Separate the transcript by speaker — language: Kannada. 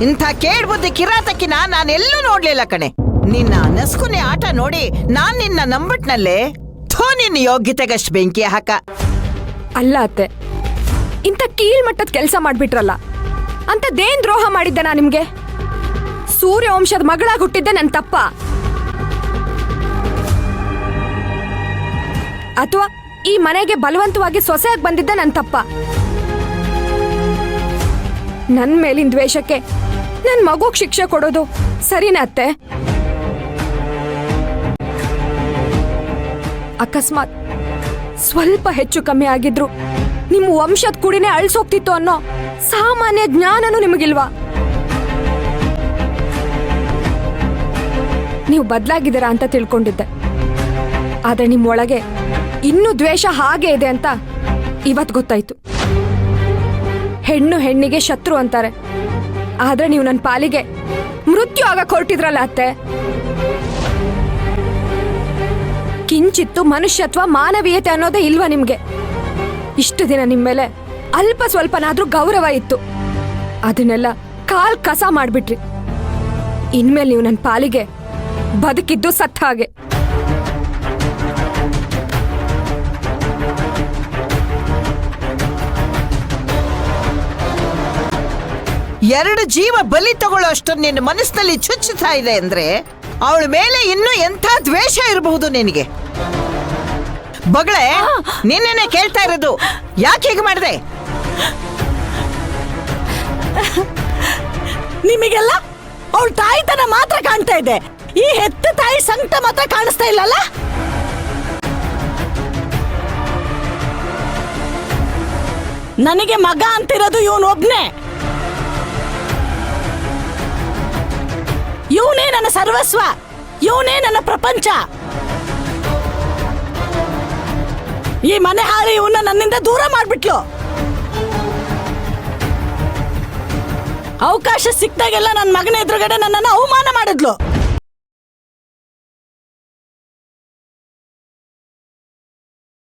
Speaker 1: ಇಂಥ ಕೇಳ್ಬುದ್ಧಿ ಕಿರಾತಕಿನ ನಾನೆಲ್ಲೂ ನೋಡ್ಲಿಲ್ಲ ಕಣೆ. ನಿನ್ನ ನಸ್ಕುನೆ ಆಟ ನೋಡಿ ನಾನ್ ನಿನ್ನ ನಂಬಿಟ್ನಲ್ಲೇ. ಥೋ, ನಿನ್ನ ಯೋಗ್ಯತೆಗಷ್ಟು ಬೆಂಕಿ ಹಾಕ.
Speaker 2: ಅಲ್ಲ ಅತ್ತೆ, ಇಂಥ ಕೀಳ್ಮಟ್ಟದ ಕೆಲಸ ಮಾಡ್ಬಿಟ್ರಲ್ಲ, ಅಂತದೇನ್ ದ್ರೋಹ ಮಾಡಿದ್ದೆ ನಾ ನಿಮ್ಗೆ? ಸೂರ್ಯ ವಂಶದ ಮಗಳಾಗಿ ಹುಟ್ಟಿದ್ದೆ ನನ್ ತಪ್ಪ? ಅಥವಾ ಈ ಮನೆಗೆ ಬಲವಂತವಾಗಿ ಸೊಸೆಯಾಗಿ ಬಂದಿದ್ದೆ ನನ್ ತಪ್ಪ? ನನ್ ಮೇಲಿನ ದ್ವೇಷಕ್ಕೆ ನನ್ ಮಗುಗ್ ಶಿಕ್ಷೆ ಕೊಡೋದು ಸರಿನಾ ಅತ್ತೆ? ಅಕಸ್ಮಾತ್ ಸ್ವಲ್ಪ ಹೆಚ್ಚು ಕಮ್ಮಿ ಆಗಿದ್ರು ನಿಮ್ಮ ವಂಶದ ಕುಡಿನೇ ಅಳ್ಸೋಗ್ತಿತ್ತು ಅನ್ನೋ ಸಾಮಾನ್ಯ ಜ್ಞಾನನೂ ನಿಮಗಿಲ್ವಾ? ನೀವು ಬದಲಾಗಿದ್ದೀರಾ ಅಂತ ತಿಳ್ಕೊಂಡಿದ್ದೆ, ಆದ್ರೆ ನಿಮ್ಮೊಳಗೆ ಇನ್ನೂ ದ್ವೇಷ ಹಾಗೆ ಇದೆ ಅಂತ ಇವತ್ತು ಗೊತ್ತಾಯ್ತು. ಹೆಣ್ಣು ಹೆಣ್ಣಿಗೆ ಶತ್ರು ಅಂತಾರೆ, ಆದ್ರೆ ನೀವು ನನ್ನ ಪಾಲಿಗೆ ಮೃತ್ಯು ಆಗಕ್ಕೆ ಹೊರಟಿದ್ರಲ್ಲ ಅತ್ತೆ. ಕಿಂಚಿತ್ತು ಮನುಷ್ಯತ್ವ ಮಾನವೀಯತೆ ಅನ್ನೋದೇ ಇಲ್ವಾ ನಿಮ್ಗೆ? ಇಷ್ಟು ದಿನ ನಿಮ್ಮ ಮೇಲೆ ಅಲ್ಪ ಸ್ವಲ್ಪನಾದ್ರೂ ಗೌರವ ಇತ್ತು, ಅದನ್ನೆಲ್ಲ ಕಾಲ್ ಕಸ ಮಾಡ್ಬಿಟ್ರಿ. ಇನ್ಮೇಲೆ ನೀವು ನನ್ನ ಪಾಲಿಗೆ ಬದುಕಿದ್ದು ಸತ್ತ ಹಾಗೆ.
Speaker 1: ಎರಡು ಜೀವ ಬಲಿ ತಗೊಳ್ಳೋ ಅಷ್ಟು ನಿನ್ನ ಮನಸ್ಸಿನಲ್ಲಿ ಚುಚ್ಚುತ್ತಾ ಇದೆ ಅಂದ್ರೆ ಅವಳ ಮೇಲೆ ಇನ್ನೂ ಎಂಥ ದ್ವೇಷ ಇರಬಹುದು ನಿನಗೆ. ಬಗಳೇ, ನಿನ್ನೇನೆ ಕೇಳ್ತಾ ಇರೋದು, ಯಾಕೆ ಹೀಗೆ ಮಾಡಿದೆ?
Speaker 3: ನಿಮಗೆಲ್ಲ ಅವಳ ತಾಯಿತನ ಮಾತ್ರ ಕಾಣ್ತಾ ಇದೆ, ಈ ಹೆತ್ತ ತಾಯಿ ಸಂಕಟ ಮಾತ್ರ ಕಾಣಿಸ್ತಾ ಇಲ್ಲಲ್ಲ? ನನಗೆ ಮಗ ಅಂತಿರೋದು ಇವನು ಒಬ್ನೇ. ಇವನೇ ನನ್ನ ಸರ್ವಸ್ವ, ಇವನೇ ನನ್ನ ಪ್ರಪಂಚ. ಈ ಮನೆ ಹಾಳಿ ಇವನ್ನ ನನ್ನಿಂದ ದೂರ ಮಾಡ್ಬಿಟ್ಲು. ಅವಕಾಶ ಸಿಕ್ತಾಗೆಲ್ಲ ನನ್ನ ಮಗನ ಎದುರುಗಡೆ ನನ್ನನ್ನು ಅವಮಾನ ಮಾಡಿದ್ಲು.